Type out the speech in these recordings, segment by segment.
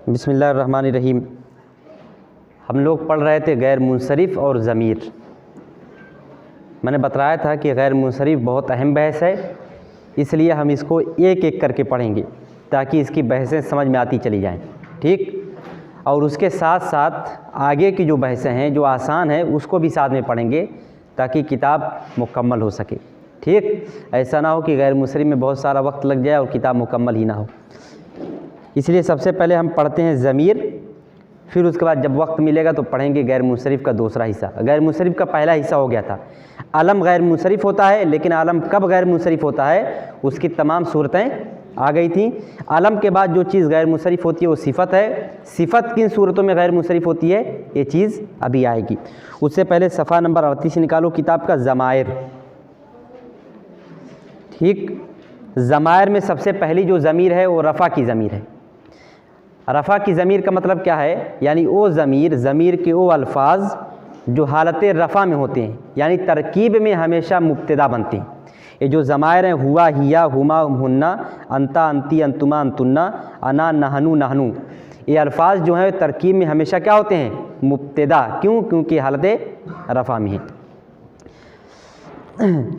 बिस्मिल्लाहिर्रहमानिर्रहीम। हम लोग पढ़ रहे थे गैर मुंसरिफ और ज़मीर। मैंने बताया था कि गैर मुंसरिफ बहुत अहम बहस है, इसलिए हम इसको एक एक करके पढ़ेंगे ताकि इसकी बहसें समझ में आती चली जाएं। ठीक, और उसके साथ साथ आगे की जो बहसें हैं जो आसान है उसको भी साथ में पढ़ेंगे ताकि किताब मुकम्मल हो सके। ठीक, ऐसा ना हो कि गैर मुंसरिफ में बहुत सारा वक्त लग जाए और किताब मुकम्मल ही ना हो। इसलिए सबसे पहले हम पढ़ते हैं ज़मीर, फिर उसके बाद जब वक्त मिलेगा तो पढ़ेंगे गैर मुंसरिफ का दूसरा हिस्सा। गैर मुंसरिफ का पहला हिस्सा हो गया था। अलम गैर मुंसरिफ होता है, लेकिन अलम कब गैर मुंसरिफ होता है उसकी तमाम सूरतें आ गई थी। अलम के बाद जो चीज़ गैर मुंसरिफ होती है वो सिफ़त है। सिफ़त किन सूरतों में गैर मुंसरिफ होती है ये चीज़ अभी आएगी। उससे पहले सफ़ा नंबर 38 निकालो किताब का ज़मायर। ठीक, ज़मायर में सबसे पहली जो ज़मीर है वो रफ़ा की ज़मीर है। रफ़ा की ज़मीर का मतलब क्या है, यानी वो ज़मीर के वो अल्फाज जो हालत रफ़ा में होते हैं, यानी तरकीब में हमेशा मुब्तदा बनते हैं। ये जो ज़मायर हैं हुआ, हिया, हुमा, हुन्ना, अंता, अंती, अंतुमा, अंतुन्ना, अना, नहनु, नहनु, ये अल्फाज जो हैं तरकीब में हमेशा क्या होते हैं, मुब्तदा। क्यों? क्योंकि हालत रफ़ा में हैं।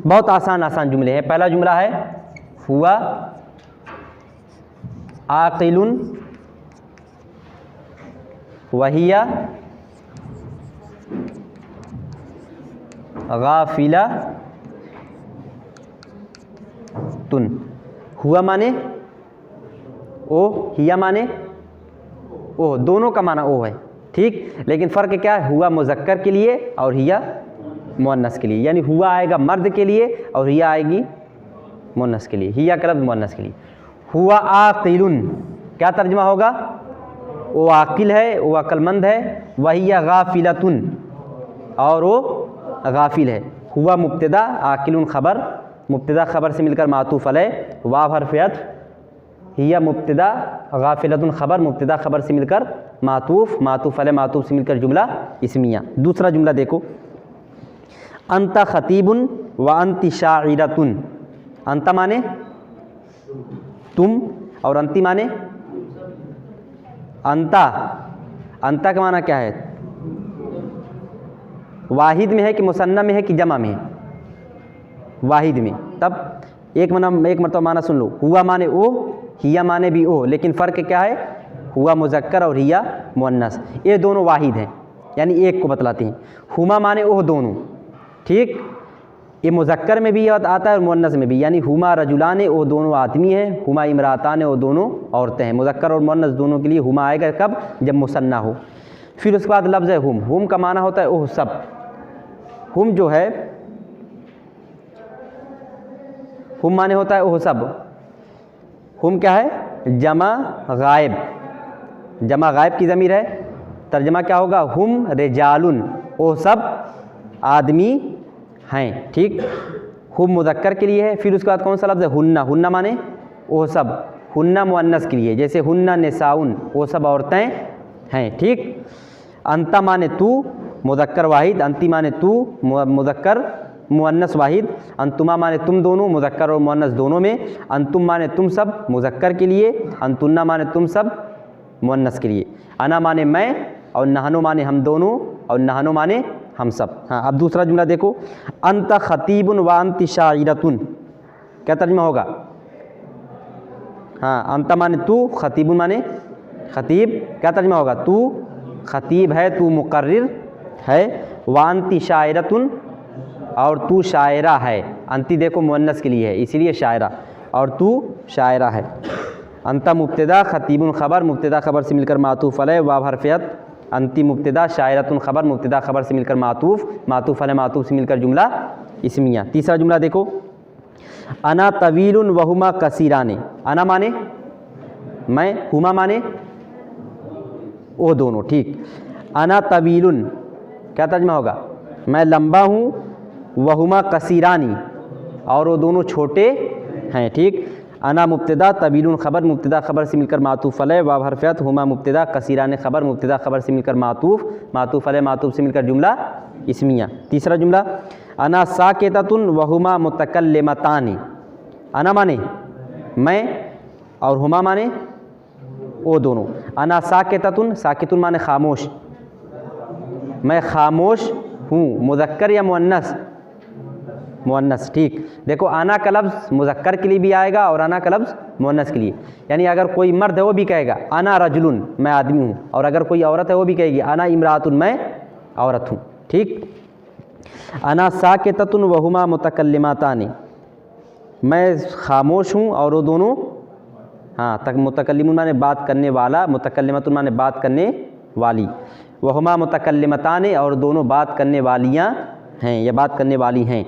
बहुत आसान जुमले हैं। पहला जुमला है हुआ आक़िलुन वहिया गाफिला तुन। हुआ माने ओ, हिया माने ओ, दोनों का माना ओ है। ठीक, लेकिन फ़र्क क्या है, हुआ मुज़क्कर के लिए और हिया मुअन्नस के लिए। यानी हुआ आएगा मर्द के लिए और हिया आएगी मुअन्नस के लिए। हिया का लफ्ज़ मुअन्नस के लिए। हुआ आक़िलुन क्या तर्जुमा होगा, वो आकिल है, वो अक्लमंद है। वहिया गाफिलतुन और वो गाफिल है। हुआ मुब्तदा, आकिलुन खबर, मुब्तदा खबर से मिलकर मातूफ़ अलैह, वाव हर्फ़ अत्फ़, हिया मुब्तदा, गाफिलतुन खबर, मुब्तदा खबर से मिलकर मातूफ़, मातूफ़ अलैह मातूफ़ से मिलकर जुमला इस्मिया। दूसरा जुमला देखो, अंता खतीबुन व अंति शाइरतुन। अंता माने तुम और अंति माने अंता। अंता का माना क्या है, वाहिद में है कि मुसन्ना में है कि जमा में है, वाहिद में। तब एक मरतबा माना सुन लो, हुआ माने ओ, हिया माने भी ओ, लेकिन फ़र्क क्या है, हुआ मुज़क्कर और हिया मुअन्नस, ये दोनों वाहिद हैं, यानी एक को बतलाते हैं। हुमा माने ओह दोनों। ठीक, ये मुज़क्कर में भी आता है और मुअन्नस में भी, यानी हुमा रजुलाने वो दोनों आदमी हैं, हुमा इमराताने वो दोनों औरतें हैं। मुज़क्कर और मुअन्नस दोनों के लिए हुमा आएगा कब, जब मुसन्ना हो। फिर उसके बाद लफ्ज़ है हुम का माना होता है ओह सब। हुम जो है, हुम माने होता है ओह सब। हुम क्या है, जमा गायब, जमा गायब की ज़मीर है। तर्जमा क्या होगा, हुम रिजालुन, वो सब आदमी हैं। ठीक, हुम मुज़क्कर के लिए है। फिर उसके बाद कौन सा लफ्ज़ है, हुन्ना। हुन्ना माने वो सब, हुन्ना मुअन्नस के लिए, जैसे हुन्ना निसाउन, वो सब औरतें हैं। ठीक, अंता माने तू, मुज़क्कर वाहिद, अंती माने तू, मुज़क्कर मुअन्नस वाहिद, अंतुमा माने तुम दोनों, मुज़क्कर और मुअन्नस दोनों में, अंतुम माने तुम सब मुज़क्कर के लिए, अंतुन्ना माने तुम सब मुअन्नस के लिए, अना माने मैं, और नहनो माने हम दोनों, और नहनो माने हम सब। हाँ, अब दूसरा जुमला देखो, अंत खतीबुन व अंति शाइरतुन, क्या तर्जुमा होगा। हाँ, अंत माने तू, खतीबुन माने खतीब, क्या तर्जुमा होगा, तू खतीब है, तू मुकर्रिर है। व अंति शाइरतुन, और तू शायरा है। अंति देखो मुअन्नस के लिए है इसीलिए शायरा, और तू शायरा है। अंता मुब्तदा, खतीबुन खबर, मुब्तदा खबर से मिलकर मातूफ़ अलैह, वाव हर्फ़ अत्फ़, अंति मुब्तदा, शायरतुन खबर, मुब्तदा खबर से मिलकर मातूफ़, मातूफ़ अलैह मातूफ़ से मिलकर जुमला इस्मिया। तीसरा जुमला देखो, अना तवीलुन वहुमा कसीराने। अना माने मैं, हुमा माने वो दोनों। ठीक, अना तवीलुन क्या तर्जुमा होगा, मैं लंबा हूँ, वहुमा कसीरानी, और वो दोनों छोटे हैं। ठीक, अना मुब्तदा, तवीलुन खबर, मुब्तदा खबर से मिलकर मातूफ़ अलैह, वाव हर्फ़ अत्फ़, हुमा मुब्तदा, कसीराने खबर, मुब्तदा खबर से मिलकर मातूफ़, मातूफ़ अलैह मातूफ़ से मिलकर जुमला इस्मिया। तीसरा जुमला, अना साकिततुन वहुमा मुतकल्लिमतानी। अना माने मैं और हुमा माने वो दोनों। अना साकिततुन, साकितुन माने खामोश, मैं खामोश हूँ, मुज़क्कर या मुअन्नस? मुअन्नस, ठीक। देखो आना का लफ्ज़ मुज़क्कर के लिए भी आएगा और आना का लफ्ज़ मुअन्नस के लिए। यानी अगर कोई मर्द है वो भी कहेगा अना रजुलुन, मैं आदमी हूँ, और अगर कोई औरत है वो भी कहेगी अना इमरातुन, मैं औरत हूँ, ठीक। अना साकिततुन वहुमा मुतकल्लिमातानी, मैं खामोश हूँ और वो दोनों, हाँ तक मुतकल्लिमुन माने बात करने वाला, मुतकल्लिमतुन माने बात करने वाली, वहुमा मुतकल्लिमताने और दोनों बात करने वालियाँ हैं या बात करने वाली हैं।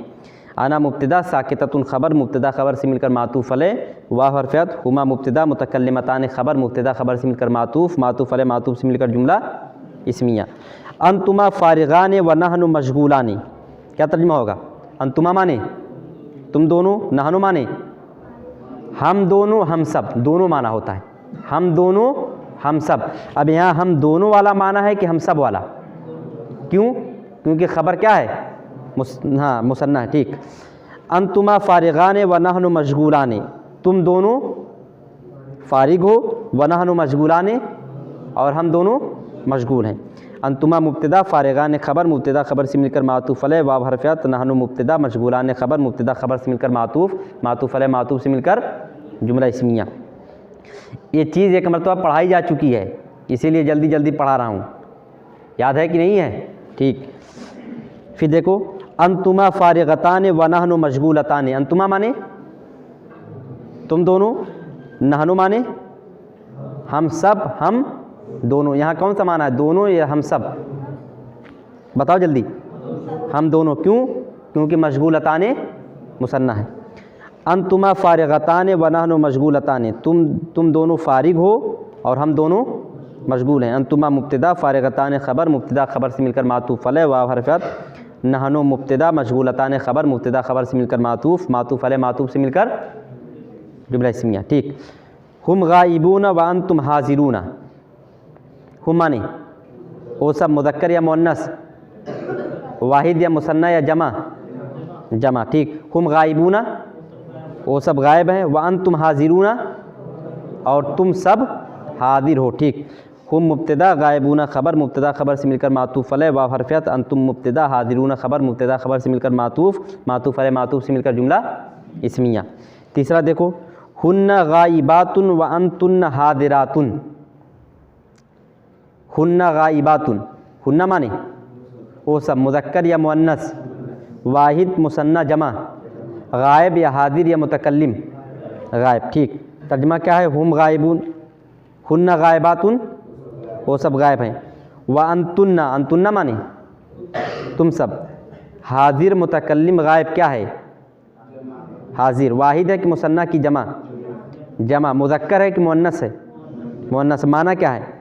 आना मुब्तदा, साकिततुन खबर, मुब्तदा खबर से मिलकर मातूफ़ अलैह, वाव हरफ़ियत, हुमा मुब्तदा, मुतकल्लिमताने खबर, मुब्तदा खबर से मिलकर मातूफ़, मातूफ़ अलैह मातूफ़ से मिलकर जुमला इस्मिया। अंतुमा फ़ारिगान व नहनु मशगूलान, क्या तर्जुमा होगा? अंतुमा माने तुम दोनों, नहनु माने हम दोनों, हम सब, दोनों माना होता है, हम दोनों हम सब। अब यहाँ हम दोनों वाला माना है कि हम सब वाला? क्यों? क्योंकि ख़बर क्या है? हाँ मुसन्ना है, ठीक। अंतुमा फ़ारिगान व नहनु मशगूलान, तुम दोनों फ़ारिग हो, व नहनु मशगूलान और हम दोनों मशगूल हैं। अंतुमा मुब्तदा, फ़ारिगान खबर, मुब्तदा खबर से मिलकर मातूफ़ अलैह, वाव हरफ़ियत, नहनु मुब्तदा, मशगूलान खबर, मुब्तदा खबर से मिलकर मातूफ़, मातूफ़ अलैह मातूफ़ से मिलकर जुमला इस्मिया। ये चीज़ एक मरतबा पढ़ाई जा चुकी है, इसीलिए जल्दी जल्दी पढ़ा रहा हूँ, याद है कि नहीं है? ठीक। फिर देखो अंतुमा फ़ारिगतान व नहनु मशगूलतान, अंतुमा माने तुम दोनों, नहनु माने हम सब, हम दोनों। यहाँ कौन सा माना है, दोनों या हम सब? बताओ जल्दी। हम दोनों, क्यों? क्योंकि मशगूलतान मुसन्ना है। अंतुमा फ़ारिगतान व नहनु मशगूलतान, तुम दोनों फ़ारिग हो और हम दोनों मशगूल हैं। अंतुमा मुब्तदा, फ़ारिगतान खबर, मुब्तदा खबर से मिलकर मातूफ़ अलैह, वाव हरफ़ियत, नहनु मुब्तदा, मशगूलतान खबर, मुब्तदा खबर से मिलकर मातूफ़, मातूफ़ अलैह मातूफ़ से मिलकर जुमला इस्मिया, ठीक। हुम गाइबून व अंतुम हाज़िरून, हुम माने वो सब, मुज़क्कर या मुअन्नस, वाहिद या मुसन्ना या जमा? जमा, ठीक। हुम गाइबून, वो सब गायब हैं, व अंतुम हाज़िरून और तुम सब हाजिर हो, ठीक। हुम मुब्तदा, गायबूना खबर, मुब्तदा खबर से मिलकर मातूफ़ अलैह, वाव हरफ़ियत, अंतुम मुब्तदा, हाज़िरून खबर, मुब्तदा खबर से मिलकर मातूफ़, मातूफ़ अलैह मातूफ़ से मिलकर जुमला इस्मिया। तीसरा देखो हुन्ना गाइबातुन व अंतुन्ना हादिरातुन, हुन्ना गाइबातुन, हुन्ना माने वो सब, मुज़क्कर या मुअन्नस, वाहिद मुसन्ना जमा, गायब या हादिर या मुतकल्लिम? गायब, ठीक। तर्जुमा क्या है? हुम गायबून, हुन्ना गायबातुन, वो सब गायब हैं, व अंतुन्ना, अंतुन्ना माने तुम सब, हाजिर मुतकल्लिम गायब क्या है? हाजिर। वाहिद है कि मुसन्ना की जमा? जमा। मुज़क्कर है कि मुअन्नस है? मुअन्नस। माना क्या है?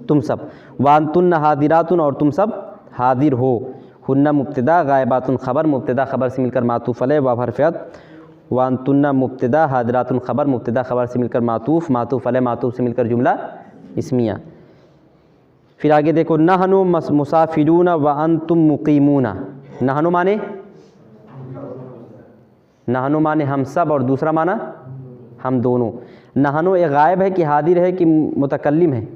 तुम सब। व अंतुन्ना हादिरातुन और तुम सब हाजिर हो। हुन्ना मुब्तदा, गायबातुन खबर, मुब्तदा खबर से मिलकर मातूफ़ अलैह, वाव हरफ़ियत, व अंतुन्ना मुब्तदा, हादिरातुन खबर, मुब्तदा खबर से मिलकर मातूफ़, मातूफ़ अलैह मातूफ़ से मिलकर जुमला इस्मिया। फिर आगे देखो नहनु मुसाफिरून व अंतुम मुकीमून, नहनु माने, नहनु माने हम सब और दूसरा माना हम दोनों। नहनु एक गायब है कि हादिर है कि मुतकल्लिम है?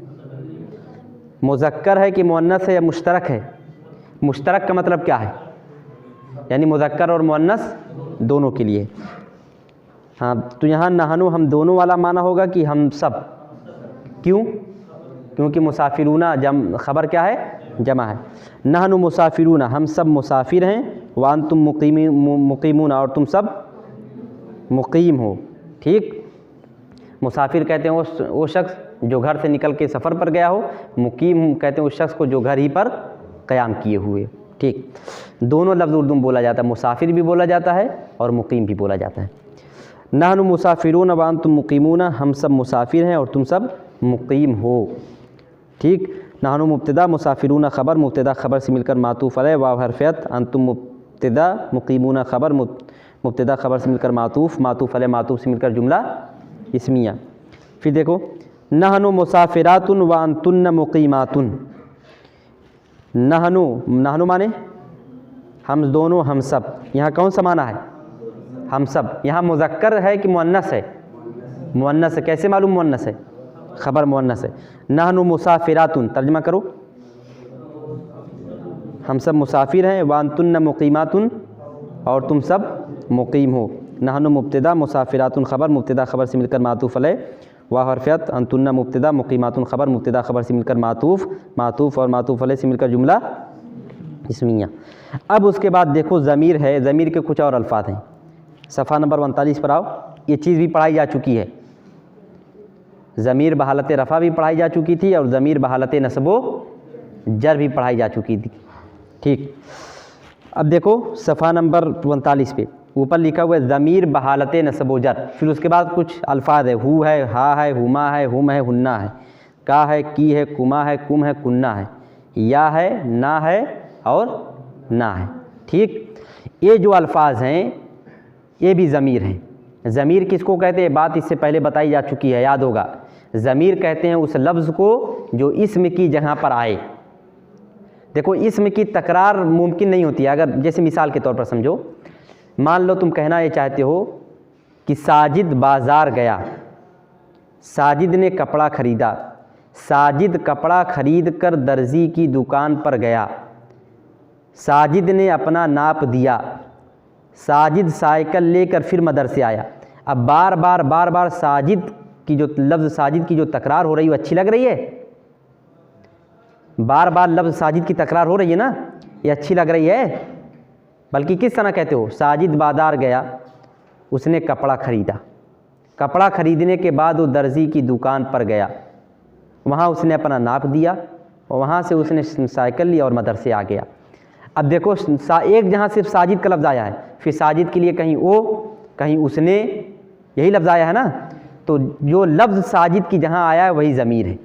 मुज़क्कर है कि मुअन्नस है या मुश्तरक है? मुश्तरक का मतलब क्या है? यानी मुज़क्कर और मुअन्नस दोनों के लिए। हाँ तो यहाँ नहनु हम दोनों वाला माना होगा कि हम सब? क्यों? क्योंकि मुसाफिरूना जम, खबर क्या है? जमा है। नहनु मुसाफिरूना, हम सब मुसाफिर हैं, व अंतुम मुकीमून और तुम सब मुकीम हो, ठीक। मुसाफिर कहते हैं वो शख्स जो घर से निकल के सफ़र पर गया हो, मुकीम कहते हैं उस शख्स को जो घर ही पर क़याम किए हुए, ठीक। दोनों लफ्ज़ उर्दू में बोला जाता है, मुसाफिर भी बोला जाता है और मुकीम भी बोला जाता है। नहनु मुसाफिरून व अंतुम मुकीमून, हम सब मुसाफिर हैं और तुम सब मुकीम हो, ठीक। नहनु मुब्तदा, मुसाफिरून खबर, मुब्तदा खबर से मिलकर मातूफ़ अलैह, वाव हरफ़ियत, अंतुम मुब्तदा, मुकीमून खबर, मुब्तदा खबर से मिलकर मातूफ़, मातूफ़ अलैह मातूफ़ से मिलकर जुमला इस्मिया। फिर देखो नहनु मुसाफिरातुन व अंतुन्ना मुकीमातुन, नहनु, नहनु माने हम दोनों, हम सब। यहाँ कौन सा माना है? हम सब। यहाँ मुज़क्कर है कि मुअन्नस है? मुअन्नस है। कैसे मालूम मुअन्नस है? खबर मुअन्नस है। नहनु मुसाफिरातुन, तर्जुमा करो, हम सब मुसाफिर हैं। वांतुन्न मुकीमातुन, और तुम सब मुकीम हो। नहनु मुब्तदा, मुसाफिरातुन खबर, मुब्तदा खबर से मिलकर मातूफ़ अलैह, वाह हरफ़ियत, अंतुन्ना मुब्तदा, मुकीमातुन खबर, मुब्तदा खबर से मिलकर मातूफ़, मातूफ़ और मातूफ़ अलैह से मिलकर जुमला इस्मिया। अब उसके बाद देखो ज़मीर है, ज़मीर के कुछ और अल्फाज हैं। सफ़ा नंबर 39 पर आओ। ये चीज़ भी पढ़ाई जा चुकी है। ज़मीर बहालत रफ़ा भी पढ़ाई जा चुकी थी और ज़मीर बहालत नस्बो जर भी पढ़ाई जा चुकी थी। ठीक, अब देखो सफ़ा नंबर 39 पे ऊपर लिखा हुआ है ज़मीर बहालत नस्बो जर, फिर उसके बाद कुछ अल्फाज है, हु है, हा है, हुमा है, हुम है, हुन्ना है, का है, की है, कुमा है, कुम है, कुन्ना है, या है, ना है और ना है। ठीक, ये जो अल्फाज हैं ये भी ज़मीर हैं। ज़मीर किसको कहते हैं, बात इससे पहले बताई जा चुकी है, याद होगा। ज़मीर कहते हैं उस लफ्ज़ को जो इस्म की जगह पर आए। देखो इस्म की तकरार मुमकिन नहीं होती है। अगर जैसे मिसाल के तौर पर समझो, मान लो तुम कहना ये चाहते हो कि साजिद बाज़ार गया, साजिद ने कपड़ा ख़रीदा, साजिद कपड़ा ख़रीद कर दर्जी की दुकान पर गया, साजिद ने अपना नाप दिया, साजिद साइकिल लेकर फिर मदरसे आया। अब बार बार साजिद की जो लफ्ज़ साजिद की जो तकरार हो रही है वो अच्छी लग रही है? बार बार लफ्ज़ साजिद की तकरार हो रही है ना, ये अच्छी लग रही है? बल्कि किस तरह कहते हो, साजिद बाज़ार गया, उसने कपड़ा ख़रीदा, कपड़ा ख़रीदने के बाद वो दर्जी की दुकान पर गया, वहाँ उसने अपना नाप दिया और वहाँ से उसने साइकिल ली और मदरसे आ गया। अब देखो एक जहाँ सिर्फ साजिद का लफ्ज़ आया है, फिर साजिद के लिए कहीं ओ कहीं उसने, यही लफ्ज़ आया है ना, तो जो लफ्ज़ साजिद की जहाँ आया है वही ज़मीर है।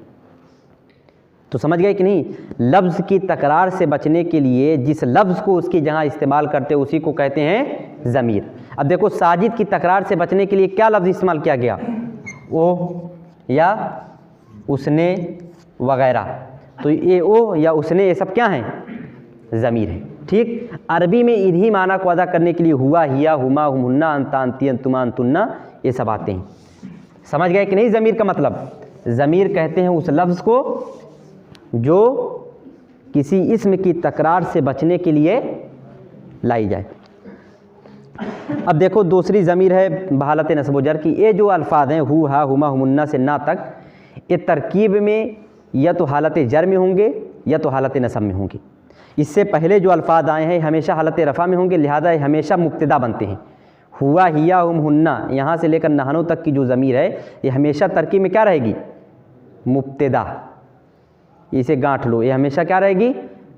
तो समझ गए कि नहीं? लफ्ज़ की तकरार से बचने के लिए जिस लफ्ज़ को उसकी जगह इस्तेमाल करते हैं उसी को कहते हैं ज़मीर। अब देखो साजिद की तकरार से बचने के लिए क्या लफ्ज़ इस्तेमाल किया गया, ओ या उसने वगैरह, तो ये ओ या उसने ये सब क्या हैं, ज़मीर है। ठीक, अरबी में इन्हीं माना को अदा करने के लिए हुआ, हिया, हुमा, हुमुन्ना, अंता, अंती, अंतुमा, अंतुन्ना, ये सब आते हैं। समझ गए कि नहीं? ज़मीर का मतलब, ज़मीर कहते हैं उस लफ्ज़ को जो किसी इस्म की तकरार से बचने के लिए लाई जाए। अब देखो दूसरी ज़मीर है बहालत नस्ब जर की। ये जो अल्फाज हैं हु, हा, हुमा, हुमुन्ना से ना तक, ये तरकीब में या तो हालत जर में होंगे या तो हालत नस्ब में होंगे। इससे पहले जो अल्फाज आए हैं हमेशा हालत रफ़ा में होंगे, लिहाजा हमेशा मुब्तदा बनते हैं। हुआ, हिया, हुम, हुन्ना, यहाँ से लेकर नहनो तक की जो ज़मीर है ये हमेशा तरकीब में क्या रहेगी, मुब्तदा। इसे गांठ लो, ये हमेशा क्या रहेगी,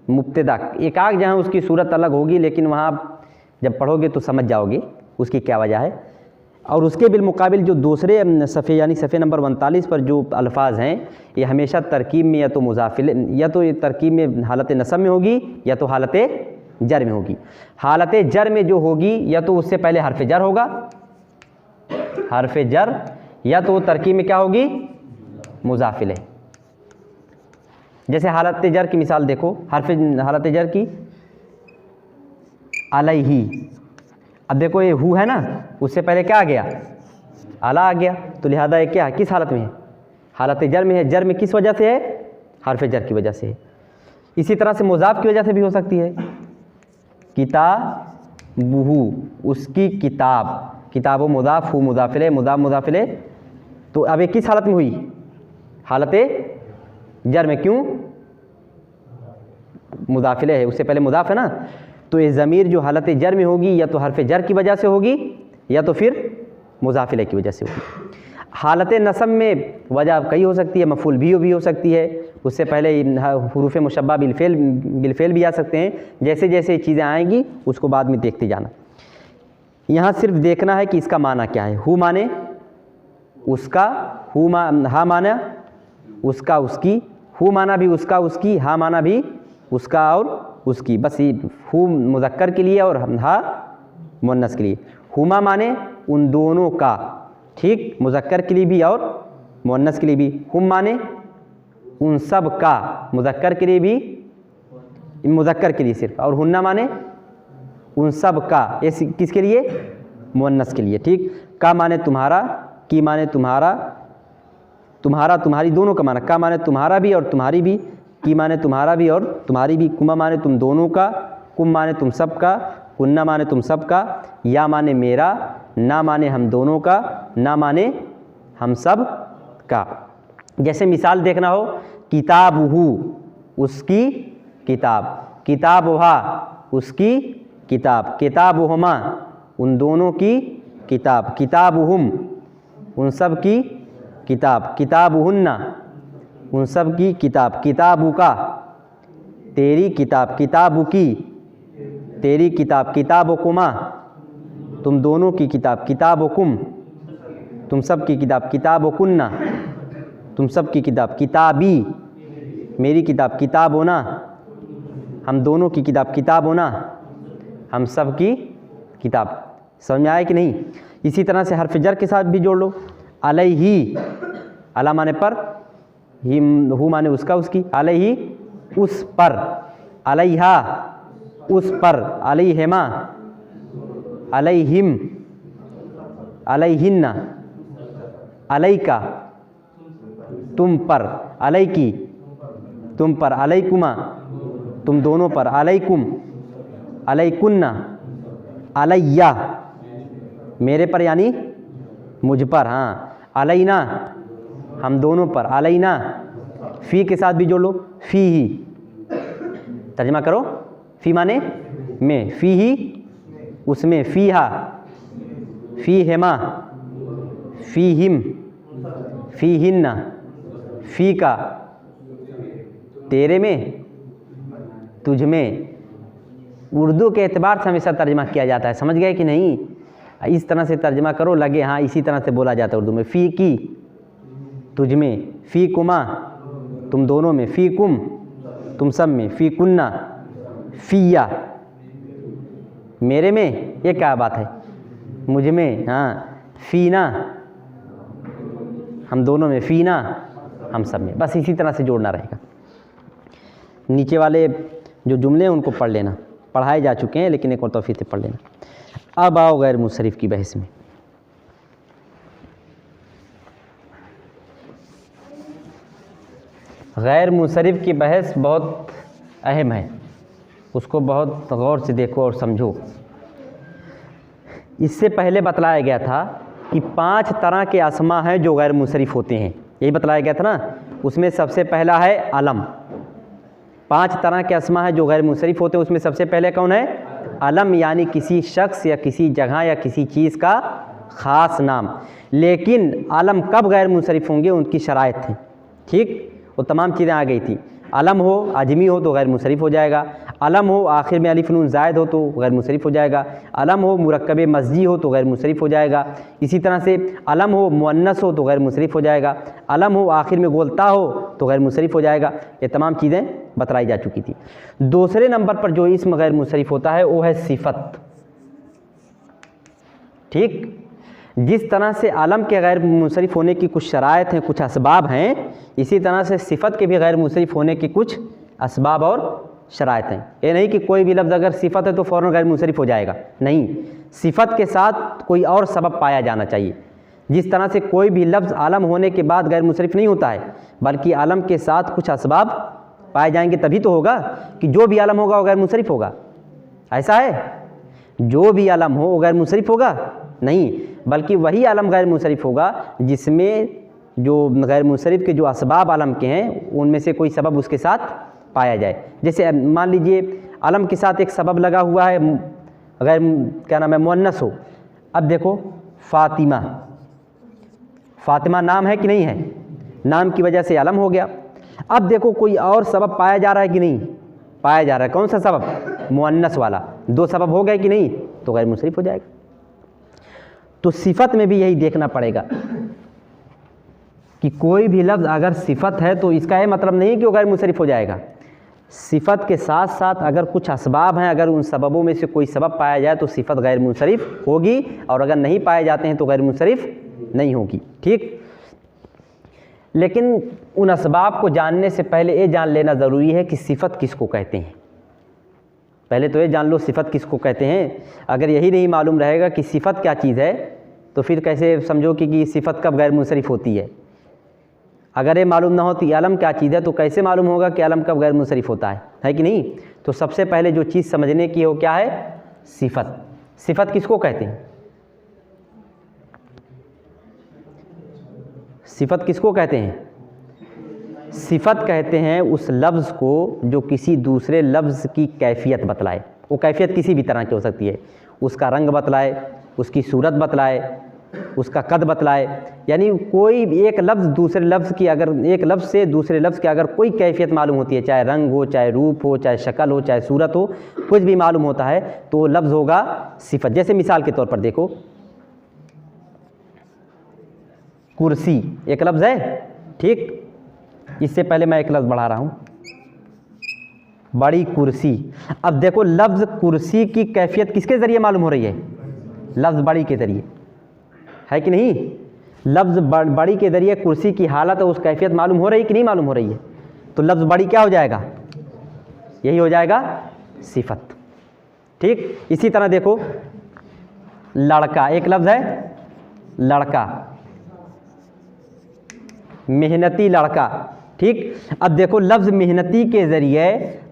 मुब्तदा। एक आग जहाँ उसकी सूरत अलग होगी, लेकिन वहाँ जब पढ़ोगे तो समझ जाओगे उसकी क्या वजह है। और उसके बिलमुकाबिल जो दूसरे सफ़े यानी सफ़े नंबर 39 पर जो अल्फाज हैं ये हमेशा तरकीब में या तो मुज़ाफिल, या तो ये तरकीब में हालत नस्ब में होगी या तो हालत जर में होगी। हालत जर में जो होगी या तो उससे पहले हरफ जर होगा, हरफ जर, या तो तरकीब में क्या होगी, मुज़ाफिल है। जैसे हालत जर की मिसाल देखो, हालत जर की अलैहि। अब देखो ये हु है ना, उससे पहले क्या आ गया, अला आ गया, तो लिहाजा ये क्या है, किस हालत में है, हालत जर में है। जर में किस वजह से है, हरफ जर की वजह से है। इसी तरह से मुज़ाफ की वजह से भी हो सकती है, किताबुहु, उसकी किताब, किताब मुज़ाफ, हु मुज़ाफिले, मुज़ाफ मुज़ाफिले, तो अब ये किस हालत में हुई, हालत जर में। क्यों, मुज़ाफिले है, उससे पहले मुज़ाफ है ना, तो ये ज़मीर जो हालत जर में होगी या तो हरफ जर की वजह से होगी या तो फिर मुज़ाफिले की वजह से होगी। हालत नस्ब में वजह कई हो सकती है, मफ़ूल भी हो सकती है, उससे पहले हुरूफ़ मुशब्बा बिलफ़ेल भी आ सकते हैं। जैसे जैसे चीज़ें आएंगी उसको बाद में देखते जाना। यहाँ सिर्फ देखना है कि इसका माना क्या है। हु माने उसका, हा माना उसका उसकी, हु माना भी उसका उसकी, हा माना भी उसका और उसकी। बस ये हु मुज़क्कर के लिए और हा मुन्नस के लिए। हुमा माने उन दोनों का, ठीक, मुज़क्कर के लिए भी और मुन्नस के लिए भी। हुम माने उन सब का, मुज़क्कर के लिए भी, मुज़क्कर के लिए सिर्फ, और हुन्ना माने उन सब का, ये किसके लिए, मुन्नस के लिए। ठीक, का माने तुम्हारा, की माने तुम्हारा, तुम्हारा तुम्हारी दोनों का माना, का माने तुम्हारा भी और तुम्हारी भी, की माने तुम्हारा भी और तुम्हारी भी, कुमा माने तुम दोनों का, कुम माने तुम सब का, कुन्ना माने तुम सब का, या माने मेरा, ना माने हम दोनों का, ना माने हम सब का। जैसे मिसाल देखना हो, किताबुहु उसकी किताब, किताबुहा उसकी किताब, किताबुहुमा उन दोनों की किताब, किताबुहुम उन सब की किताब, किताबुहुन्ना उन सब की किताब, किताबुका तेरी किताब, किताबुकी तेरी किताब, किताबुकुमा तुम दोनों की किताब, किताबुकुम तुम सब की किताब, किताबुकुन्ना तुम सब की किताब, किताबी मेरी किताब, किताबोना हम दोनों की किताब, किताबोना हम सब की किताब। समझ में आया कि नहीं? इसी तरह से हर्फ जर के साथ भी जोड़ लो, अलैहि, अला माने पर, ही हु माने उसका उसकी, अलैहि उस पर, अलैहा उस पर, अलैहिमा अलैहिम अलैहिन्ना अलैका तुम पर, अलैकी तुम पर, अलैकुमा तुम दोनों पर, अलैकुम अलैकुन्ना अलैया मेरे पर यानी मुझ पर, हाँ, अलैना हम दोनों पर, अलैना फ़ी के साथ भी जोड़ लो, फ़ी ही, तर्जमा करो, फ़ी माने में, फ़ी ही उसमें, फ़ीहा फ़ीहिमा फ़ीहिम फ़ीहिन्ना फ़ी का तेरे में तुझ में। उर्दू के एतबार से हमेशा तर्जमा किया जाता है, समझ गए कि नहीं? इस तरह से तर्जमा करो, लगे हाँ इसी तरह से बोला जाता है उर्दू में। फ़ी की तुझ में, फ़ी कुमा तुम दोनों में, फ़ी कुम तुम सब में, फ़ी कुन्ना फ़िया मेरे में, ये क्या बात है, मुझ में, हाँ, फ़ीना हम दोनों में, फ़ीना हम सब में। बस इसी तरह से जोड़ना रहेगा। नीचे वाले जो जुमले हैं उनको पढ़ लेना, पढ़ाए जा चुके हैं लेकिन एक और तौफीक से पढ़ लेना। अब आओ गैर मुंसरिफ की बहस में। गैर मुंसरिफ की बहस बहुत अहम है, उसको बहुत गौर से देखो और समझो। इससे पहले बतलाया गया था कि 5 तरह के अस्मा हैं जो गैर मुंसरिफ होते हैं, यही बतलाया गया था ना। उसमें सबसे पहला है अलम। 5 तरह के अस्मा हैं जो गैर मुंसरिफ होते हैं, उसमें सबसे पहले कौन है? अलम, यानी किसी शख्स या किसी जगह या किसी चीज़ का ख़ास नाम। लेकिन अलम कब गैर मुंसरिफ होंगे, उनकी शराइत थी, ठीक, वो तमाम चीज़ें आ गई थी। अलम हो अजमी हो तो गैर मुंसरिफ हो जाएगा, अलम हो आखिर में अलिफ नून ज़ायद हो तो गैर मुंसरिफ हो जाएगा, अलम हो मुरक्कब मस्जी हो तो गैर मुंसरिफ हो जाएगा। इसी तरह से अलम हो मुअन्नस हो तो गैर मुंसरिफ हो जाएगा, अलम हो आखिर में गोलता हो तो गैर मुंसरिफ हो जाएगा। ये तमाम चीज़ें बतलाई जा चुकी थी। दूसरे नंबर पर जो इसम गैर मुंसरिफ होता है वो है सिफत, ठीक। जिस तरह से आलम के गैर मुंसरिफ होने की कुछ शराइत हैं, कुछ असबाब हैं, इसी तरह से सिफ़त के भी गैर मुंसरिफ होने की कुछ असबाब और शराइत हैं। ये नहीं कि कोई भी लफ्ज़ अगर सिफ़त है तो फ़ौरन गैर मुंसरिफ हो जाएगा, नहीं, सिफ़त के साथ कोई और सबब पाया जाना चाहिए। जिस तरह से कोई भी लफ्ज़ आलम होने के बाद गैर मुंसरिफ नहीं होता है, बल्कि आलम के साथ कुछ असबाब पाए जाएंगे तभी तो होगा कि जो भी आलम होगा वो गैर मुंसरिफ होगा। ऐसा है, जो भी आलम हो वो गैर मुंसरिफ होगा नहीं, बल्कि वही आलम गैर मुंसरिफ होगा जिसमें जो गैर मुंसरिफ के जो असबाब आलम के हैं उनमें से कोई सबब उसके साथ पाया जाए। जैसे मान लीजिए आलम के साथ एक सबब लगा हुआ है, गैर क्या नाम है, मुअन्नस हो। अब देखो फ़ातिमा, फ़ातिमा नाम है कि नहीं है, नाम की वजह से आलम हो गया। अब देखो कोई और सबब पाया जा रहा है कि नहीं, पाया जा रहा है। कौन सा सबब? मुअन्नस वाला। 2 सबब हो गए कि नहीं, तो गैर मुंसरिफ हो जाएगा। तो सिफ़त में भी यही देखना पड़ेगा कि कोई भी लफ्ज़ अगर सिफ़त है तो इसका ये मतलब नहीं कि वो गैर मुंसरिफ हो जाएगा। सिफ़त के साथ साथ अगर कुछ असबाब हैं, अगर उन सबबों में से कोई सबब पाया जाए तो सिफ़त गैर मुंसरिफ होगी, और अगर नहीं पाए जाते हैं तो गैर मुंसरिफ नहीं होगी, ठीक। लेकिन उन असबाब को जानने से पहले ये जान लेना ज़रूरी है कि सिफ़त किसको कहते हैं। पहले तो ये जान लो सिफ़त किसको कहते हैं। अगर यही नहीं मालूम रहेगा कि सिफ़त क्या चीज़ है तो फिर कैसे समझो कि सिफ़त कब गैर मुंसरिफ होती है। अगर ये मालूम ना हो तो अलम क्या चीज़ है, तो कैसे मालूम होगा कि अलम कब गैर मुंसरिफ होता है कि नहीं। तो सबसे पहले जो चीज़ समझने की है वो क्या है, सिफत। सिफत किसको कहते हैं, सिफत किसको कहते हैं, सिफत कहते हैं उस लफ्ज़ को जो किसी दूसरे लफ्ज़ की कैफियत बतलाए। वो कैफियत किसी भी तरह की हो सकती है, उसका रंग बतलाए, उसकी सूरत बतलाए, उसका कद बतलाए, यानी कोई एक लफ्ज़ दूसरे लफ्ज़ की, अगर एक लफ्ज़ से दूसरे लफ्ज़ की अगर कोई कैफियत मालूम होती है, चाहे रंग हो, चाहे रूप हो, चाहे शक्ल हो, चाहे सूरत हो, कुछ भी मालूम होता है तो वो लफ्ज़ होगा सिफत। जैसे मिसाल के तौर पर देखो, कुर्सी एक लफ्ज़ है, ठीक। इससे पहले मैं एक लफ्ज़ बढ़ा रहा हूँ, बड़ी कुर्सी। अब देखो लफ्ज़ कुर्सी की कैफियत किसके ज़रिए मालूम हो रही है, लफ्ज़ बड़ी के ज़रिए, है कि नहीं। लफ्ज़ बड़ी के ज़रिए कुर्सी की हालत और उस कैफियत मालूम हो रही कि नहीं मालूम हो रही है, तो लफ्ज़ बड़ी क्या हो जाएगा, यही हो जाएगा सिफत, ठीक। इसी तरह देखो लड़का एक लफ्ज़ है, लड़का, मेहनती लड़का, ठीक। अब देखो लफ्ज़ मेहनती के ज़रिए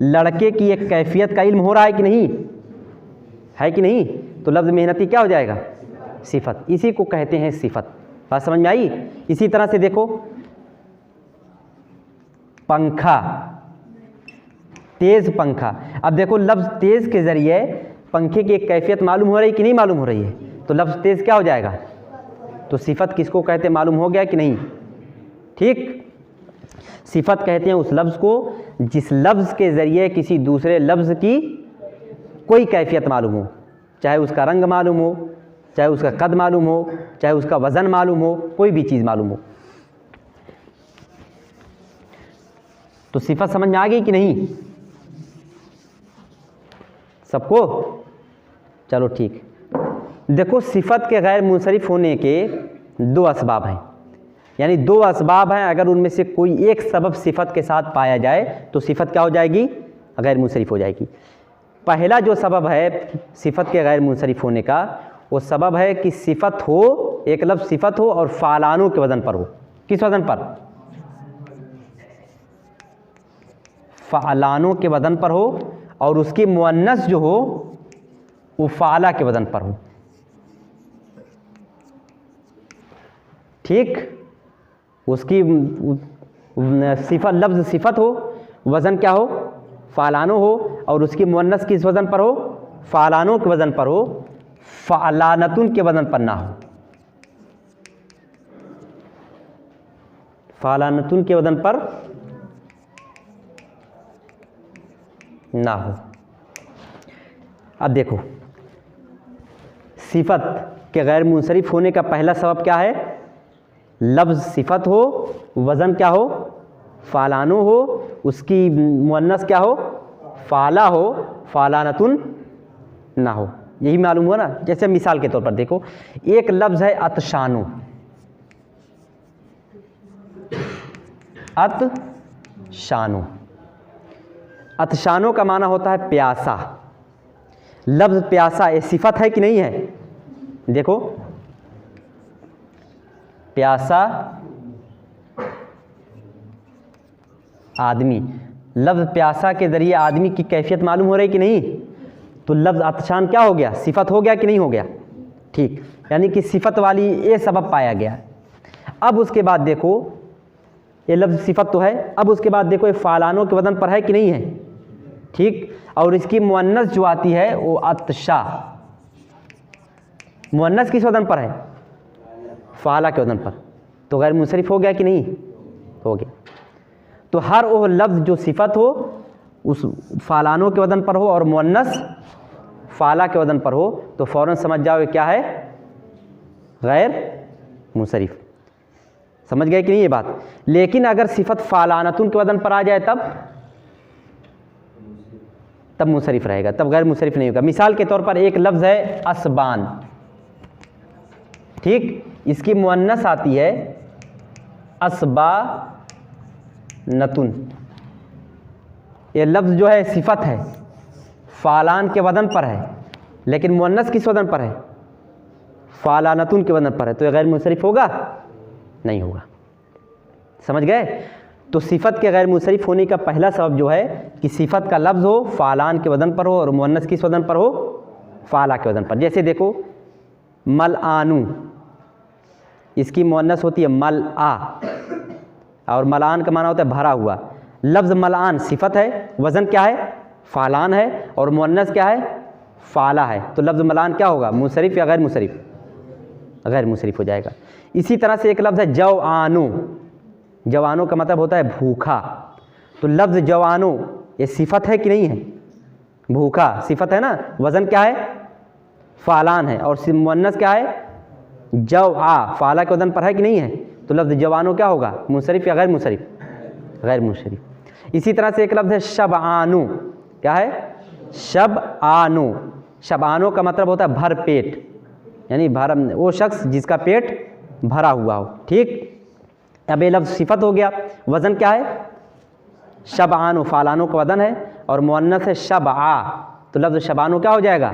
लड़के की एक कैफियत का इल्म हो रहा है कि नहीं, है कि नहीं, तो लफ्ज़ मेहनती क्या हो जाएगा, सिफत। इसी को कहते हैं सिफत। बात समझ में आई। इसी तरह से देखो पंखा, तेज़ पंखा। अब देखो लफ्ज़ तेज़ के ज़रिए पंखे की एक कैफियत मालूम हो रही कि नहीं मालूम हो रही है, तो लफ्ज़ तेज़ क्या हो जाएगा, तो सिफत किसको कहते हैं मालूम हो गया कि नहीं, ठीक। सिफत कहते हैं उस लफ्ज़ को जिस लफ्ज़ के ज़रिए किसी दूसरे लफ्ज़ की कोई कैफियत मालूम हो, चाहे उसका रंग मालूम हो, चाहे उसका कद मालूम हो, चाहे उसका वज़न मालूम हो, कोई भी चीज़ मालूम हो। तो सिफत समझ में आ गई कि नहीं सबको, चलो ठीक। देखो सिफत के गैर मुंसरिफ होने के दो असबाब हैं, यानी दो असबाब हैं, अगर उनमें से कोई एक सबब सिफत के साथ पाया जाए तो सिफत क्या हो जाएगी, गैर मुंसरिफ हो जाएगी। पहला जो सबब है सिफत के गैर मुंसरिफ होने का, वो सबब है कि सिफत हो, एक लफ्ज़ सिफत हो और फ़ालानों के वज़न पर हो। किस वज़न पर, फ़ालानों के वज़न पर हो, और उसकी मुअन्नस जो हो वो फ़ाला के वज़न पर हो, ठीक। उसकी सिफत, लफ्ज़ सिफत हो, वज़न क्या हो, फ़ालानो हो, और उसकी मुअन्नस किस वज़न पर हो, फ़ालानों के वज़न पर हो, फ़ालानतुन के वज़न पर ना हो, फ़ालानतुन के वज़न पर ना हो। अब देखो सिफत के गैर मुंसरिफ होने का पहला सबब क्या है, लफ्ज़ सिफत हो, वज़न क्या हो, फ़ालानो हो, उसकी मुअन्नस क्या हो, फ़ाला हो, फ़ालानतुन ना हो। यही मालूम हुआ ना। जैसे मिसाल के तौर पर देखो, एक लफ्ज़ है अतशानो, अतशानो। अतशानो का माना होता है प्यासा। लफ्ज़ प्यासा ये सिफत है कि नहीं है, देखो प्यासा आदमी, लफ्ज़ प्यासा के ज़रिए आदमी की कैफियत मालूम हो रही कि नहीं, तो लफ्ज़ अतशान क्या हो गया, सिफत हो गया कि नहीं हो गया, ठीक। यानी कि सिफत वाली ये सबब पाया गया। अब उसके बाद देखो ये लफ्ज़ सिफत तो है, अब उसके बाद देखो ये फ़ालानों के वज़न पर है कि नहीं है, ठीक। और इसकी मुअन्नस जो आती है वो अतशा, मुअन्नस किस वज़न पर है, फ़ाला के वज़न पर, तो गैर मुंसरिफ हो गया कि नहीं, हो गया। तो हर वो लफ्ज़ जो सिफत हो उस फ़ालानों के वज़न पर हो और मुअन्नस फ़ाला के वज़न पर हो, तो फ़ौरन समझ जाओ क्या है, गैर मुंसरिफ। समझ गए कि नहीं ये बात। लेकिन अगर सिफत फ़ालानतुन के वज़न पर आ जाए तब मुंसरिफ रहेगा, तब गैर मुंसरिफ नहीं होगा। मिसाल के तौर पर एक लफ्ज़ है असबान, ठीक। इसकी मुअन्नस आती है असबा नतुन। ये लफ्ज़ जो है सिफत है, फ़ालान के वज़न पर है, लेकिन मुअन्नस किस वज़न पर है, फ़ालानतुन के वज़न पर है, तो ये गैर मुंसरिफ होगा, नहीं होगा। समझ गए। तो सिफत के गैर मुंसरिफ होने का पहला सबब जो है कि सिफत का लफ्ज़ हो फ़ालान के वज़न पर हो और मुअन्नस किस वज़न पर हो, फ़ाला के वज़न पर। जैसे देखो मलआनु, इसकी मुअन्नस होती है मलआ और मलान का माना होता है भरा हुआ। लफ्ज़ मलान सिफत है, वज़न क्या है, फ़ालान है और मुअन्नस क्या है, फ़ाला है। तो लफ्ज़ मलान क्या होगा, मुंसरिफ या गैर मुंसरिफ, गैर मुंसरिफ हो जाएगा। इसी तरह से एक लफ्ज़ है जवानो, जवानो का मतलब होता है भूखा। तो लफ्ज़ जवानो ये सिफत है कि नहीं है, भूखा सिफत है ना, वज़न क्या है, फ़ालान है और मुअन्नस क्या है, जवा, फ़ाला के वज़न पर है कि नहीं है। तो लफ्ज़ जवानो क्या होगा, मुंसरिफ या गैर मुंसरिफ, गैर मुंसरिफ। इसी तरह से एक लफ्ज़ है शबआनो, क्या है, शबआनो। शबआनो का मतलब होता है भर पेट, यानी भर, वो शख्स जिसका पेट भरा हुआ हो। ठीक, अब ये लफ्ज़ सिफत हो गया, वज़न क्या है, शबआनो, फ़ालानो का वज़न है और मुअन्नस है शबआ। तो लफ्ज़ शबानो क्या हो जाएगा,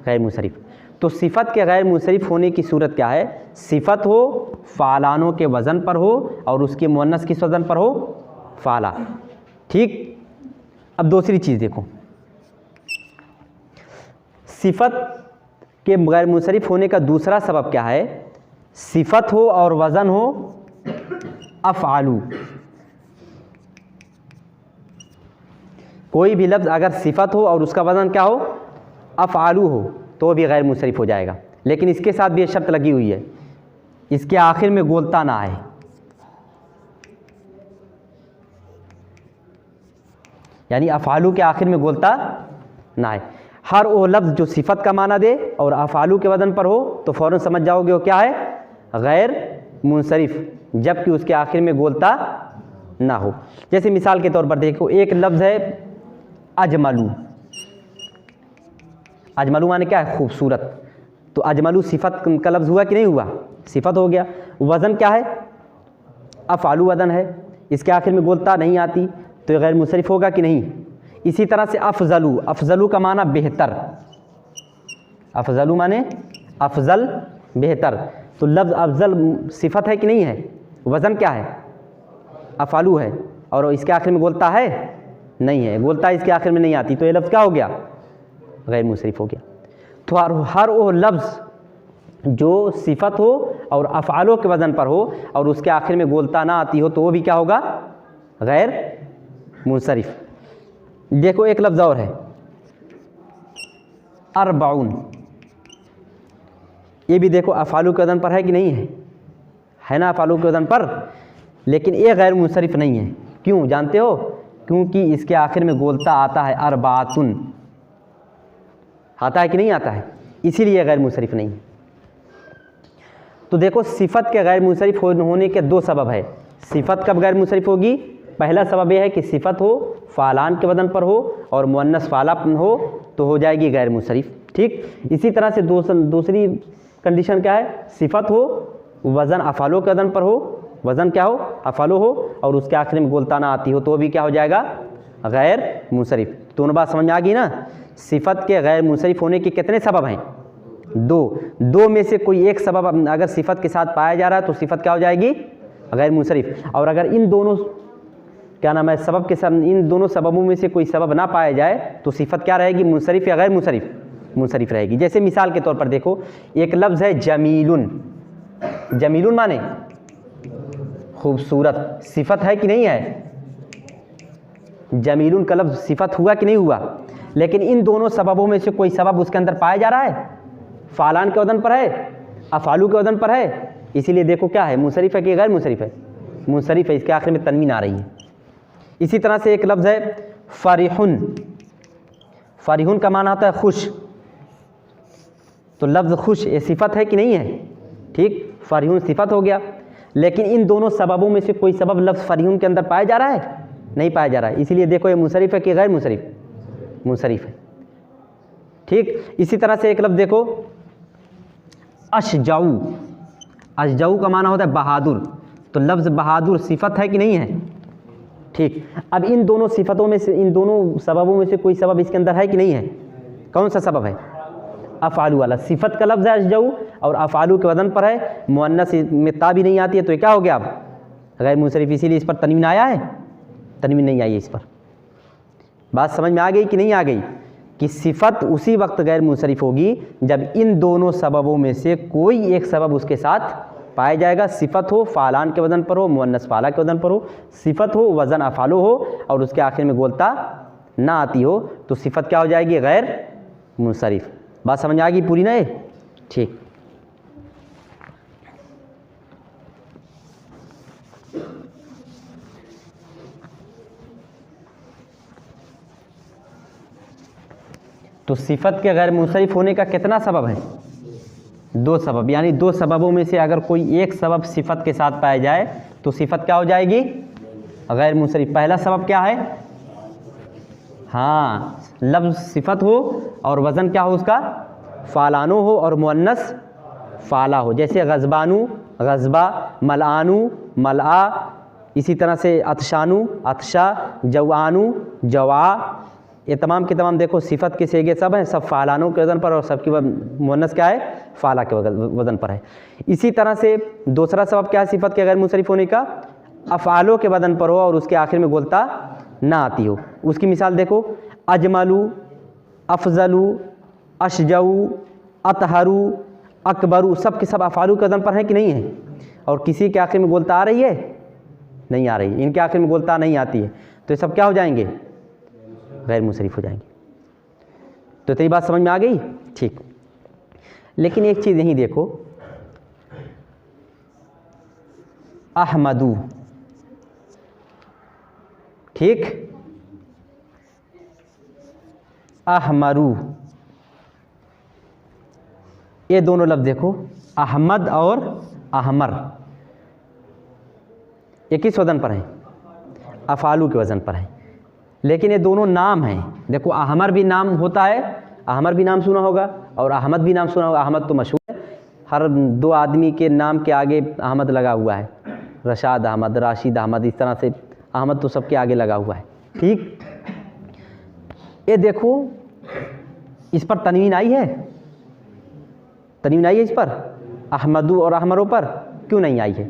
गैर मुंसरिफ। तो सिफत के गैर मुंसरिफ होने की सूरत क्या है, सिफत हो फ़ालानों के वज़न पर हो और उसके मुअन्नस किस वज़न पर हो, फ़ाला। ठीक, अब दूसरी चीज़ देखो, सिफत के गैर मुंसरिफ होने का दूसरा सबब क्या है, सिफत हो और वज़न हो अफ़आलू। कोई भी लफ्ज़ अगर सिफत हो और उसका वज़न क्या हो, अफ़आलू हो, तो भी गैर मुंसरिफ हो जाएगा। लेकिन इसके साथ भी ये शर्त लगी हुई है, इसके आखिर में गोलता ना आए। यानी अफ़आलू के आखिर में गोलता ना आए। हर वो लफ्ज़ जो सिफत का माना दे और अफ़आलू के वज़न पर हो तो फ़ौरन समझ जाओगे वो क्या है, गैर मुंसरिफ, जबकि उसके आखिर में गोलता ना हो। जैसे मिसाल के तौर पर देखो, एक लफ्ज़ है अजमलू, अजमलू माने क्या है, खूबसूरत। तो अजमलू सिफत का लफ्ज़ हुआ कि नहीं हुआ, सिफत हो गया। वज़न क्या है, अफ़आलू वज़न है, इसके आखिर में गोलता नहीं आती, तो ये गैर मुंसरिफ होगा कि नहीं। इसी तरह से अफ़ज़लू, अफ़ज़लू का माना बेहतर, अफ़ज़लू माने अफ़ज़ल, बेहतर। तो लफ्ज़ अफ़ज़ल सिफत है कि नहीं है, वज़न क्या है, अफ़आलू है और इसके आखिर में गोलता है नहीं है, गोलता इसके आखिर में नहीं आती, तो ये लफ्ज़ क्या हो गया, गैर मुंसरिफ हो गया। तो हर वो लफ्ज़ जो सिफत हो और अफ़आलों के वज़न पर हो और उसके आखिर में गोलता ना आती हो तो वो भी क्या होगा, गैर मुंसरिफ। देखो एक लफ्ज़ और है अरबाउन, ये भी देखो अफ़आलू के वज़न पर है कि नहीं है ना, अफ़आलू के वज़न पर, लेकिन ये गैर मुंसरिफ नहीं है। क्यों जानते हो, क्योंकि इसके आखिर में गोलता आता है, अरबातुन आता है कि नहीं आता है, इसीलिए गैर मुंसरिफ नहीं है। तो देखो सिफत के गैर मुंसरिफ होने के दो सबब है। सिफत कब गैर मुंसरिफ होगी, पहला सबब यह है कि सिफत हो फ़ालान के वज़न पर हो और मुअन्नस फ़ाला हो तो हो जाएगी गैर मुंसरिफ। ठीक, इसी तरह से दूसरी कंडीशन क्या है, सिफत हो वज़न अफ़आलो के वज़न पर हो, वज़न क्या हो, अफ़आलो हो और उसके आखिर में गोलता ना आती हो तो भी क्या हो जाएगा, गैर मुंसरिफ। दोनों बात समझ में आ गई ना। सिफत के गैर मुंसरिफ होने के कितने सबब हैं, दो में से कोई एक सबब अगर सिफत के साथ पाया जा रहा है तो सिफत क्या हो जाएगी, गैर मुंसरिफ। और अगर इन दोनों क्या नाम है सबब के सब, इन दोनों सबबों में से कोई सबब ना पाया जाए तो सिफत क्या रहेगी, मुंसरिफ या गैर मुंसरिफ, मुंसरिफ रहेगी। जैसे मिसाल के तौर पर देखो, एक लफ्ज़ है जमीलुन, जमीलुन माने खूबसूरत, सिफत है कि नहीं है, जमीलुन का लफ्ज़ सिफत हुआ कि नहीं हुआ। लेकिन इन दोनों सबबों में से कोई सबब उसके अंदर पाया जा रहा है, फ़ालान के वज़न पर है, अफ़आलू के वज़न पर है, इसीलिए देखो क्या है, मुंसरिफ है कि गैर मुंसरिफ है, मुंसरिफ है, इसके आखिर में तनवीन आ रही है। इसी तरह से एक लफ्ज़ है फ़रिहुन, फ़रिहुन का माना होता है खुश, तो लफ्ज़ खुश ये सिफत है कि नहीं है, ठीक, फ़रिहुन सिफत हो गया। लेकिन इन दोनों सबबों में से कोई सबब लफ्ज़ फ़रिहुन के अंदर पाया जा रहा है, नहीं पाया जा रहा है, इसीलिए देखो ये मुंसरिफ है कि गैर मुंसरिफ, मुंसरिफ है। ठीक, इसी तरह से एक लफ्ज़ देखो अशजाऊ, अशजाऊ का माना होता है बहादुर, तो लफ्ज़ बहादुर सिफत है कि नहीं है। ठीक, अब इन दोनों सिफतों में से, इन दोनों सबबों में से कोई सबब इसके अंदर है कि नहीं है, कौन सा सबब है, अफ़आलू वाला। सिफत का लफ्ज़ है अशजाऊ और अफ़आलू के वज़न पर है, मुअन्नस में ता भी नहीं आती है तो क्या हो गया, अब गैर मुंसरिफ, इसीलिए इस पर तनवीन आया है, तनवीन नहीं आई है इस पर। बात समझ में आ गई कि नहीं आ गई, कि सिफत उसी वक्त गैर मुंसरिफ होगी जब इन दोनों सबबों में से कोई एक सबब उसके साथ पाया जाएगा। सिफत हो फ़ालान के वज़न पर हो, मुअन्नस फ़ाला के वज़न पर हो, सिफत हो वज़न अफ़ालो हो और उसके आखिर में गोलता ना आती हो, तो सिफत क्या हो जाएगी, गैर मुंसरिफ। बात समझ आ गई पूरी ना ये? ठीक। तो सिफत के गैर मुंसरिफ होने का कितना सबब है, दो सबब, यानी दो सबबों में से अगर कोई एक सबब सिफत के साथ पाया जाए तो सिफत क्या हो जाएगी, गैर मुंसरिफ। पहला सबब क्या है, हाँ, लफ्ज़ सिफत हो और वज़न क्या हो उसका, फ़ालानो हो और मुअन्नस फ़ाला हो, जैसे गज़बानु गज़बा, मलआनु मलआ, इसी तरह से अतशानु अतशा, जवानु जवा, ये तमाम के तमाम देखो सिफत के सेगे सब हैं, सब फ़ालानों के वज़न पर और सबकी मुअन्नस क्या है, फ़ाला के वज़न पर है। इसी तरह से दूसरा सबब क्या है सिफत के गैर मुंसरिफ होने का, अफ़आलों के वज़न पर हो और उसके आखिर में गोलता ना आती हो। उसकी मिसाल देखो, अजमलू अफजलू अशजऊ अतहरू अकबरू, सब के सब अफ़आलू के वज़न पर हैं कि नहीं है, और किसी के आखिर में गोलता आ रही है, नहीं आ रही, इनके आखिर में गोलता नहीं आती है, तो ये सब क्या हो जाएंगे, गैर मुंसरिफ हो जाएंगे। तो तेरी बात समझ में आ गई? ठीक। लेकिन एक चीज़ यहीं देखो, अहमदू, ठीक, अहमरू, ये दोनों लफ्ज़ देखो, अहमद और अहमर, ये किस वज़न पर हैं, अफ़ालू के वज़न पर हैं, लेकिन ये दोनों नाम हैं। देखो अहमर भी नाम होता है, अहमर भी नाम सुना होगा और अहमद भी नाम सुना होगा। अहमद तो मशहूर है, हर दो आदमी के नाम के आगे अहमद लगा हुआ है, रशाद अहमद, राशिद अहमद, इस तरह से अहमद तो सबके आगे लगा हुआ है, ठीक। ये देखो इस पर तनवीन आई है, तनवीन आई है इस पर, अहमदू और अहमरों पर क्यों नहीं आई है,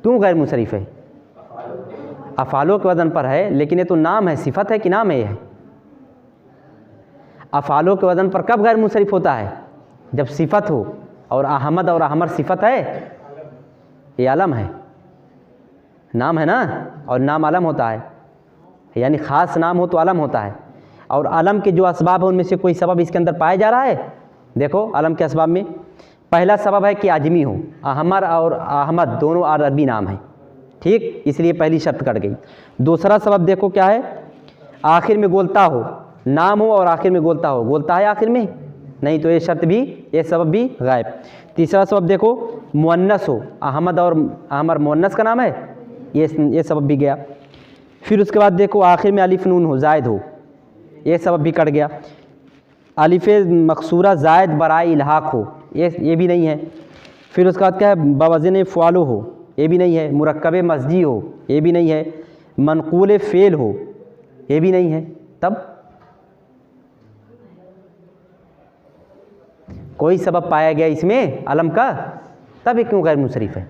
क्यों गैर मुंसरिफ है, अफ़ालों के वज़न पर है, लेकिन ये तो नाम है, सिफत है कि नाम है, ये अफ़ालों के वज़न पर कब गैर मुंसरिफ होता है, जब सिफत हो, और अहमद और अहमर सिफत है, ये आलम है, नाम है ना, और नाम आलम होता है, यानी ख़ास नाम हो तो आलम होता है, और आलम के जो असबाब है उनमें से कोई सबब इसके अंदर पाया जा रहा है। देखो आलम के असबाब में पहला सबब है कि आजमी हो, अहमर और अहमद दोनों अरबी नाम हैं, ठीक, इसलिए पहली शर्त कट गई। दूसरा सबब देखो क्या है, आखिर में गोलता हो, नाम हो और आखिर में गोलता हो, गोलता है आखिर में नहीं, तो ये शर्त भी, ये सबब भी गायब। तीसरा सबब देखो, मुअन्नस हो, अहमद और अहमर मुअन्नस का नाम है, ये सबब भी गया। फिर उसके बाद देखो आखिर में अलिफ नून हो, जायद हो, ये सबब भी कट गया। अलिफ मकसूरा जायद बराए इल्हाक हो, ये भी नहीं है। फिर उसके बाद क्या है, बवज़न फ़ालो हो, ये भी नहीं है। मुरक्कब मस्जी हो, ये भी नहीं है। मनक़ूल फ़ेल हो, ये भी नहीं है। तब कोई सबब पाया गया इसमें अलम का, तब ये क्यों गैर मुंसरिफ है।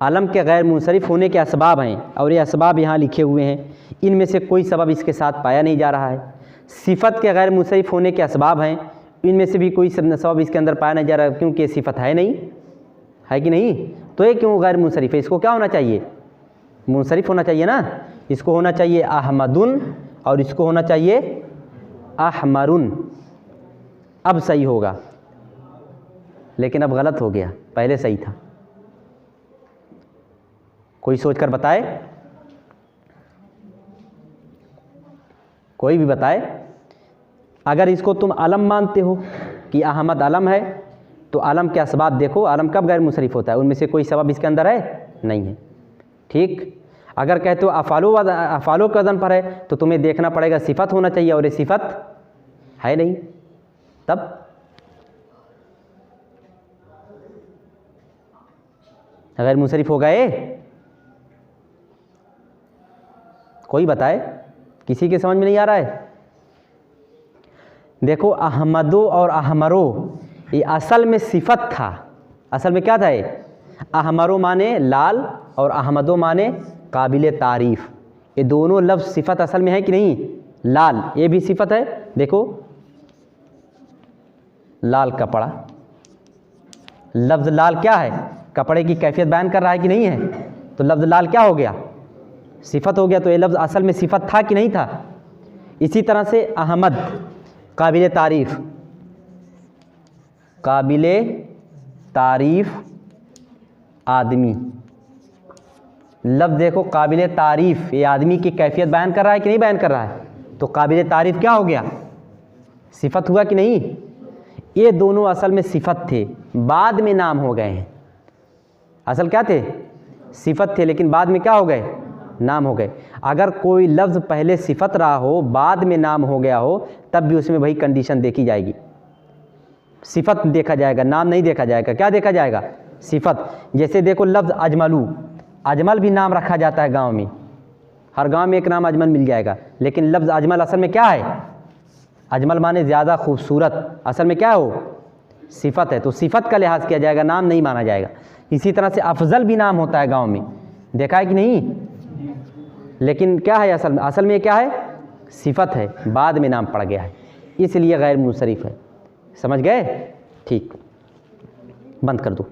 अलम के गैर मुंसरिफ होने के असबाब हैं और ये असबाब यहाँ लिखे हुए हैं, इनमें से कोई सबब इसके साथ पाया नहीं जा रहा है। सिफत के गैर मुंसरिफ होने के असबाब हैं, इनमें से भी कोई सबब इसके अंदर पाया नहीं जा रहा, क्योंकि सिफत है नहीं, है कि नहीं, तो ये क्यों गैर मुंसरिफ है। इसको क्या होना चाहिए, मुंसरिफ होना चाहिए ना, इसको होना चाहिए अहमदुन और इसको होना चाहिए अहमरुन, अब सही होगा, लेकिन अब गलत हो गया, पहले सही था। कोई सोच कर बताए, कोई भी बताए। अगर इसको तुम अलम मानते हो कि अहमद अलम है, तो अलम के असबाब देखो, अलम कब गैर मुंसरिफ होता है, उनमें से कोई सबब इसके अंदर है नहीं है, ठीक। अगर कहते हो अफ़ालो के वज़न पर है, तो तुम्हें देखना पड़ेगा सिफत होना चाहिए, और ये सिफत है नहीं, तब गैर मुंसरिफ हो गए। कोई बताए, किसी के समझ में नहीं आ रहा है। देखो अहमदो और अहमरो ये असल में सिफत था, असल में क्या था ये? अहमरो माने लाल और अहमदो माने काबिल तारीफ़। ये दोनों लफ्ज़ सिफत असल में है कि नहीं? लाल ये भी सिफत है, देखो लाल कपड़ा, लफ्ज़ लाल क्या है? कपड़े की कैफियत बयान कर रहा है कि नहीं है? तो लफ्ज़ लाल क्या हो गया? सिफत हो गया। तो ये लफ्ज़ असल में सिफत था कि नहीं था? इसी तरह से अहमद काबिल तारीफ़, काबिल तारीफ़ आदमी, लफ्ज़ देखो काबिल तारीफ़, ये आदमी की कैफियत बयान कर रहा है कि नहीं बयान कर रहा है? तो काबिल तारीफ़ क्या हो गया? सिफत हुआ कि नहीं? ये दोनों असल में सिफत थे, बाद में नाम हो गए हैं। असल क्या थे? सिफत थे, लेकिन बाद में क्या हो गए? नाम हो गए। अगर कोई लफ्ज़ पहले सिफत रहा हो, बाद में नाम हो गया हो, तब भी उसमें वही कंडीशन देखी जाएगी, सिफत देखा जाएगा, नाम नहीं देखा जाएगा। क्या देखा जाएगा? सिफत। जैसे देखो लफ्ज़ अजमलू, अजमल भी नाम रखा जाता है गांव में, हर गांव में एक नाम अजमल मिल जाएगा, लेकिन लफ्ज़ अजमल असल में क्या है? अजमल माने ज़्यादा खूबसूरत, असल में क्या हो? सिफत है। तो सिफत का लिहाज किया जाएगा, नाम नहीं माना जाएगा। इसी तरह से अफजल भी नाम होता है गांव में, देखा है कि नहीं? लेकिन क्या है असल में? असल में क्या है? सिफत है, बाद में नाम पड़ गया है, इसलिए गैर मुनसरिफ है। समझ गए? ठीक, बंद कर दो।